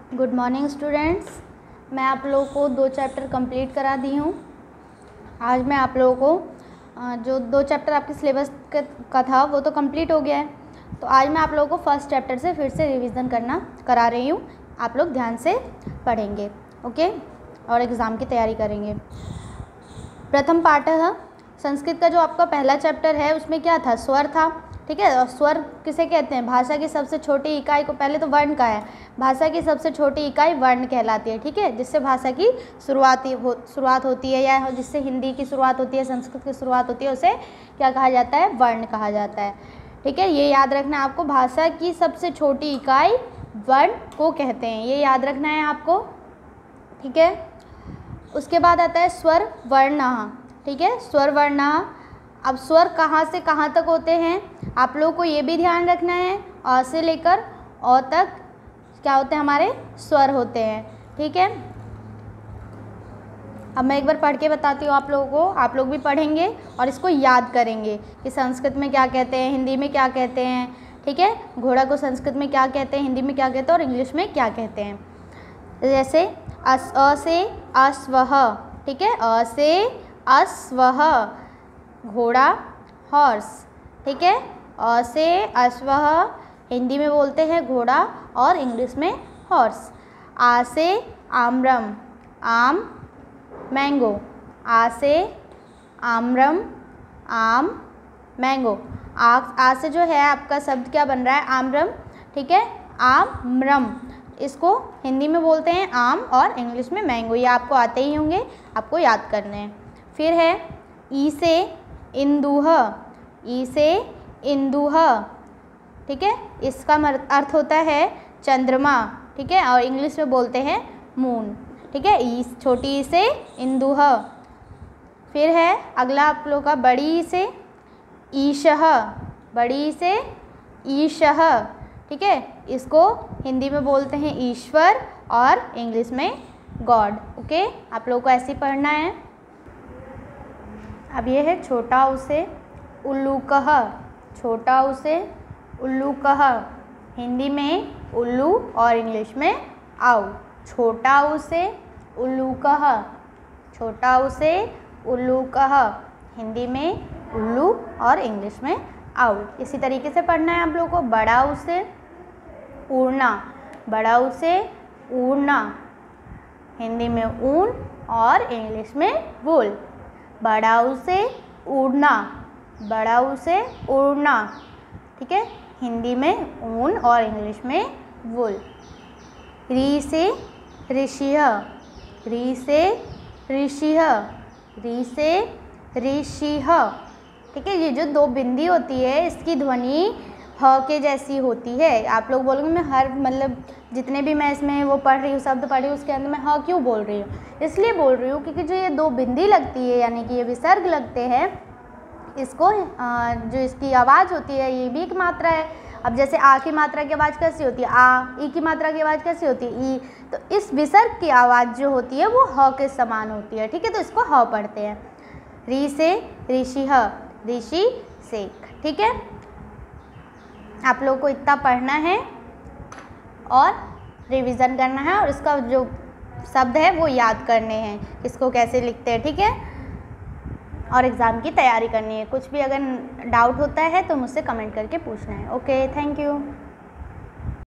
Good morning students. मैं आप लोगों को 2 चैप्टर कंप्लीट करा दी हूँ। आज मैं आप लोगों को जो 2 चैप्टर आपके सिलेबस का था वो तो कंप्लीट हो गया है, तो आज मैं आप लोगों को फर्स्ट चैप्टर से फिर से रिवीजन करा रही हूँ। आप लोग ध्यान से पढ़ेंगे, ओके, और एग्ज़ाम की तैयारी करेंगे। प्रथम पाठ था संस्कृत का। जो आपका पहला चैप्टर है उसमें क्या था? स्वर था, ठीक है। और स्वर किसे कहते हैं? भाषा की सबसे छोटी इकाई को, पहले तो वर्ण का है, भाषा की सबसे छोटी इकाई वर्ण कहलाती है, ठीक है। जिससे भाषा की शुरुआत होती है, या जिससे हिंदी की शुरुआत होती है, संस्कृत की शुरुआत होती है, उसे क्या कहा जाता है? वर्ण कहा जाता है, ठीक है। ये याद रखना आपको, भाषा की सबसे छोटी इकाई वर्ण को कहते हैं, ये याद रखना है आपको, ठीक है। उसके बाद आता है स्वर वर्णः, ठीक है। स्वर वर्णः। अब स्वर कहाँ से कहाँ तक होते हैं आप लोगों को ये भी ध्यान रखना है। अ से लेकर औ तक क्या होते हैं? हमारे स्वर होते हैं, ठीक है। अब मैं एक बार पढ़ के बताती हूँ आप लोगों को, आप लोग भी पढ़ेंगे और इसको याद करेंगे कि संस्कृत में क्या कहते हैं, हिंदी में क्या कहते हैं, ठीक है। घोड़ा को संस्कृत में क्या कहते हैं, हिंदी में क्या कहते हैं और इंग्लिश में क्या कहते हैं। जैसे अ से अश्वः, ठीक है। अ से अश्वः, घोड़ा हॉर्स, ठीक है। अ से अश्वः हिंदी में बोलते हैं घोड़ा और इंग्लिश में हॉर्स। आ से आम्रम, आम मैंगो। आ से आम्रम, आम मैंगो। आ से जो है आपका शब्द क्या बन रहा है? आम्रम, ठीक है। आम्रम, इसको हिंदी में बोलते हैं आम और इंग्लिश में मैंगो। ये आपको आते ही होंगे, आपको याद करने हैं। फिर है ई से इंदुह, ई से इंदुह, ठीक है। इसका अर्थ होता है चंद्रमा, ठीक है, और इंग्लिश में बोलते हैं मून, ठीक है। ई, छोटी ई से इंदुह। फिर है अगला आप लोग का बड़ी ई से ईशः, बड़ी ई से ईशः, ठीक है। इसको हिंदी में बोलते हैं ईश्वर और इंग्लिश में गॉड, ओके। आप लोगों को ऐसे ही पढ़ना है। अब ये है छोटा ऊ से उल्लूकः, छोटा ऊ से उल्लूकः, हिंदी में उल्लू और इंग्लिश में आउ। छोटा ऊ से उल्लूकः, छोटा ऊ से उल्लूकः, हिंदी में उल्लू और इंग्लिश में आउ। इसी तरीके से पढ़ना है आप लोगों को। बड़ा ऊ से ऊर्ना, बड़ा ऊ से ऊर्ना, हिंदी में ऊन और इंग्लिश में वूल। बड़ा ऊ से उड़ना, बड़ा ऊ से उड़ना, ठीक है, हिंदी में ऊन और इंग्लिश में वूल। री से ऋषिः, री से ऋषिः, री से ऋषिः, ठीक है। ये जो 2 बिंदी होती है इसकी ध्वनि ह के जैसी होती है। आप लोग बोलोगे मैं हर मतलब जितने भी मैं इसमें वो पढ़ रही हूँ, शब्द पढ़ रही हूँ, उसके अंदर मैं ह क्यों बोल रही हूँ? इसलिए बोल रही हूँ क्योंकि जो ये 2 बिंदी लगती है, यानी कि ये विसर्ग लगते हैं, इसको जो इसकी आवाज़ होती है ये भी एक मात्रा है। अब जैसे आ की मात्रा की आवाज़ कैसी होती है? आ। ई की मात्रा की आवाज़ कैसी होती है? ई। तो इस विसर्ग की आवाज़ जो होती है वो ह के समान होती है, ठीक है। तो इसको ह पढ़ते हैं। री से ऋषिः, ऋषि से, ठीक है। आप लोगों को इतना पढ़ना है और रिवीजन करना है और इसका जो शब्द है वो याद करने हैं, इसको कैसे लिखते हैं, ठीक है। और एग्ज़ाम की तैयारी करनी है। कुछ भी अगर डाउट होता है तो मुझसे कमेंट करके पूछना है, ओके। Thank you.